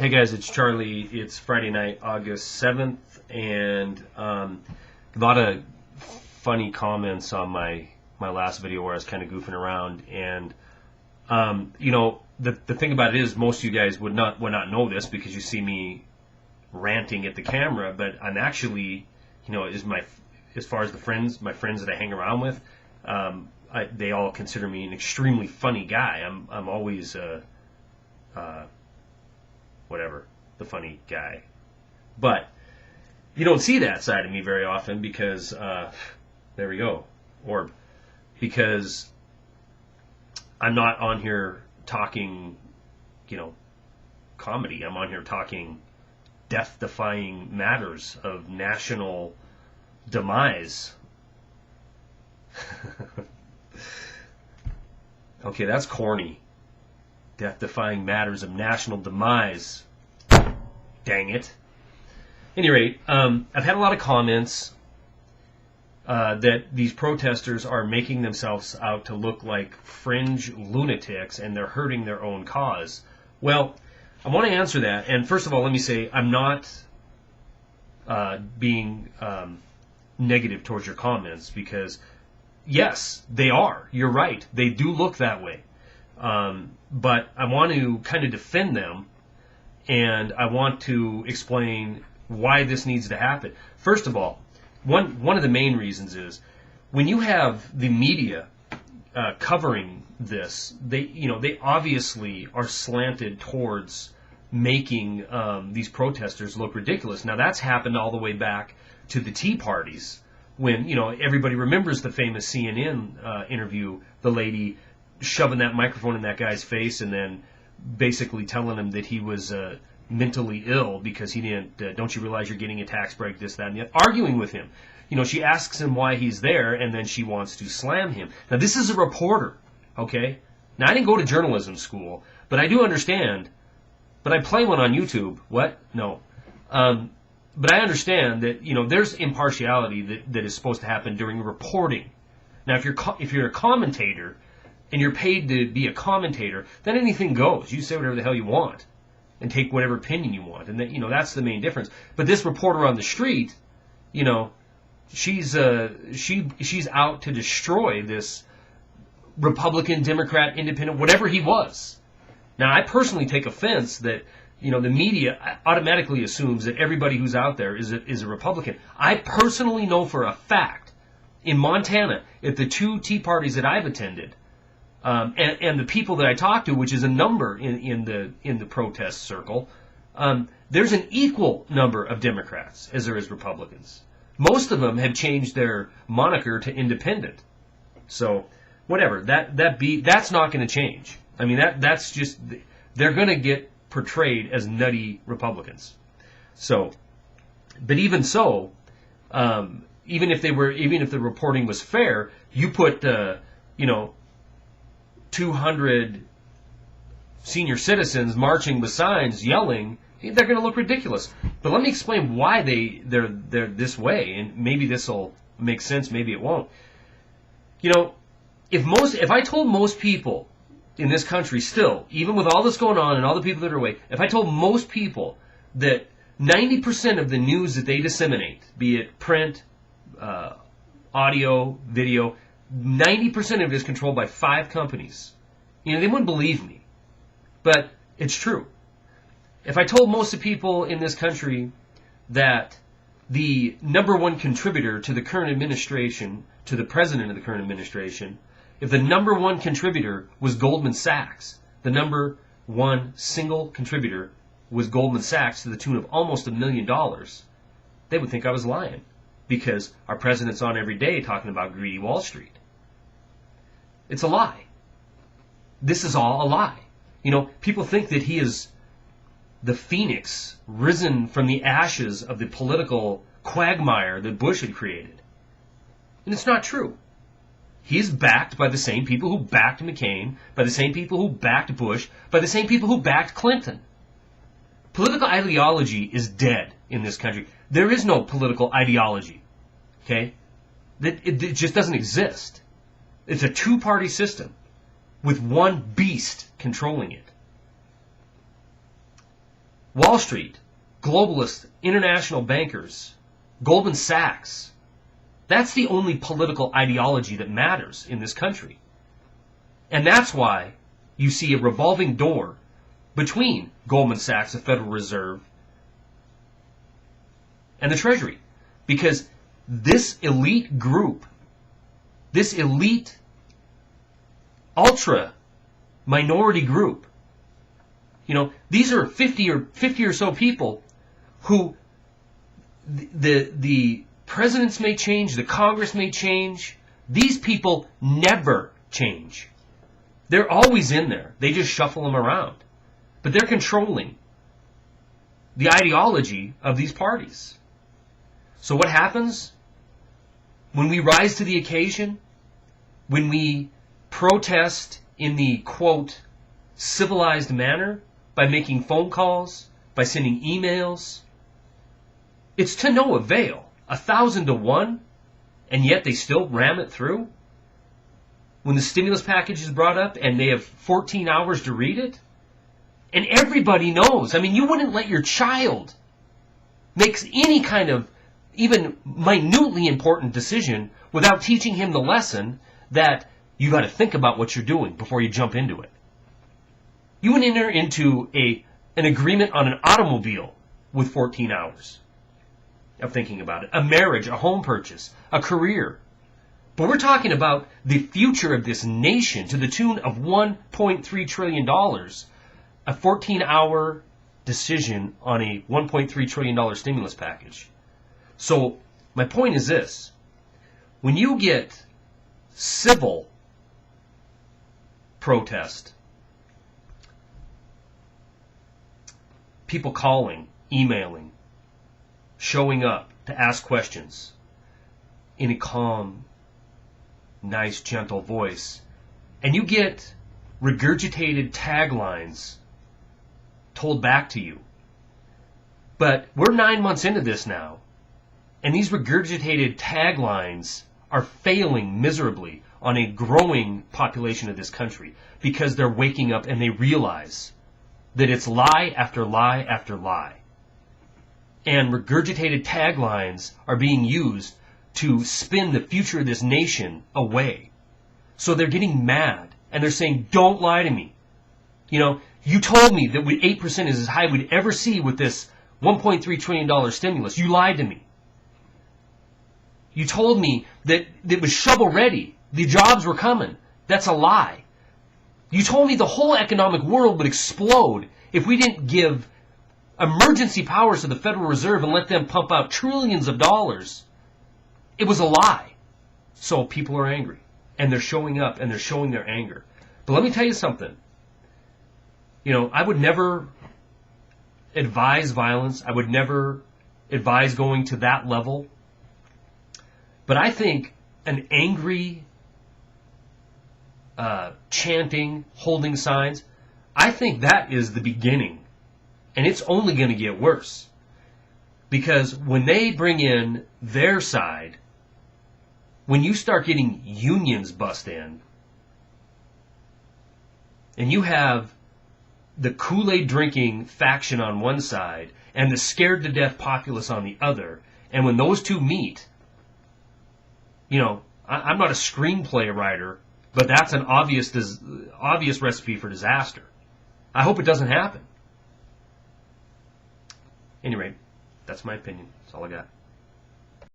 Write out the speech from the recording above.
Hey guys, it's Charlie. It's Friday night, August 7th, and a lot of funny comments on my last video where I was kind of goofing around. And the thing about it is, most of you guys would not know this because you see me ranting at the camera, but I'm actually, as far as my friends that I hang around with, they all consider me an extremely funny guy. I'm always the funny guy. But you don't see that side of me very often because, there we go. Or because I'm not on here talking, comedy. I'm on here talking death-defying matters of national demise. Okay, that's corny. Death-defying matters of national demise. Dang it. At any rate, I've had a lot of comments that these protesters are making themselves out to look like fringe lunatics and they're hurting their own cause. Well, I want to answer that. And first of all, let me say I'm not being negative towards your comments because, yes, they are. You're right. They do look that way. But I want to kind of defend them, and I want to explain why this needs to happen. First of all, one of the main reasons is when you have the media covering this, they obviously are slanted towards making these protesters look ridiculous. Now that's happened all the way back to the Tea Parties when everybody remembers the famous CNN interview, the lady shoving that microphone in that guy's face and then basically telling him that he was mentally ill because he didn't, don't you realize you're getting a tax break, this, that, and the other, arguing with him. She asks him why he's there, and then she wants to slam him. Now, this is a reporter, okay? Now, I didn't go to journalism school, but I do understand, but I play one on YouTube. What? No. But I understand that, there's impartiality that is supposed to happen during reporting. Now, if you're a commentator, and you're paid to be a commentator, then anything goes. You say whatever the hell you want and take whatever opinion you want. And then, that's the main difference. But this reporter on the street, she's out to destroy this Republican, Democrat, Independent, whatever he was. Now, I personally take offense that, the media automatically assumes that everybody who's out there is a Republican. I personally know for a fact in Montana, at the two Tea Parties that I've attended, and the people that I talk to, which is a number in the protest circle, there's an equal number of Democrats as there is Republicans. Most of them have changed their moniker to independent. So, whatever. That's not going to change. I mean, that's just, they're going to get portrayed as nutty Republicans. So, but even so, even if the reporting was fair, you put 200 senior citizens marching with signs yelling, they're going to look ridiculous. But let me explain why they're this way, and maybe this will make sense, maybe it won't. If I told most people in this country still, even with all this going on and all the people that are away, if I told most people that 90% of the news that they disseminate, be it print, audio, video, 90% of it is controlled by 5 companies. They wouldn't believe me. But it's true. If I told most of the people in this country that the number one contributor to the current administration, to the president of the current administration, if the number one contributor was Goldman Sachs, the number one single contributor was Goldman Sachs to the tune of almost $1 million, they would think I was lying. Because our president's on every day talking about greedy Wall Street. It's a lie. This is all a lie. People think that he is the phoenix risen from the ashes of the political quagmire that Bush had created. And it's not true. He's backed by the same people who backed McCain, by the same people who backed Bush, by the same people who backed Clinton. Political ideology is dead in this country. There is no political ideology. Okay? It just doesn't exist. It's a two-party system with one beast controlling it. Wall Street, globalists, international bankers, Goldman Sachs. That's the only political ideology that matters in this country. And that's why you see a revolving door between Goldman Sachs, the Federal Reserve, and the Treasury. Because this elite group, this elite, ultra minority group, these are 50 or so people who the presidents may change, the Congress may change. These people never change. They're always in there. They just shuffle them around. But they're controlling the ideology of these parties. So what happens when we rise to the occasion? When we protest in the, quote, civilized manner, by making phone calls, by sending emails, it's to no avail. 1,000 to 1, and yet they still ram it through? When the stimulus package is brought up and they have 14 hours to read it? And everybody knows. I mean, you wouldn't let your child make any kind of even minutely important decision without teaching him the lesson that you got to think about what you're doing before you jump into it. You would enter into an agreement on an automobile with 14 hours of thinking about it. A marriage, a home purchase, a career. But we're talking about the future of this nation to the tune of $1.3 trillion. A 14-hour decision on a $1.3 trillion stimulus package. So my point is this. When you get civil protest, people calling, emailing, showing up to ask questions in a calm, nice, gentle voice, and you get regurgitated taglines told back to you. But we're 9 months into this now, and these regurgitated taglines are failing miserably on a growing population of this country because they're waking up and they realize that it's lie after lie after lie. And regurgitated taglines are being used to spin the future of this nation away. So they're getting mad and they're saying, don't lie to me. You told me that 8% is as high we'd ever see with this $1.3 trillion stimulus. You lied to me. You told me that it was shovel ready. The jobs were coming. That's a lie. You told me the whole economic world would explode if we didn't give emergency powers to the Federal Reserve and let them pump out trillions of dollars. It was a lie. So people are angry. And they're showing up and they're showing their anger. But let me tell you something. I would never advise violence. I would never advise going to that level. But I think an angry chanting, holding signs, I think that is the beginning. And it's only going to get worse. Because when they bring in their side, when you start getting unions bust in, and you have the Kool-Aid drinking faction on one side and the scared to death populace on the other, and when those two meet, I'm not a screenplay writer, but that's an obvious recipe for disaster. I hope it doesn't happen. Anyway, that's my opinion. That's all I got.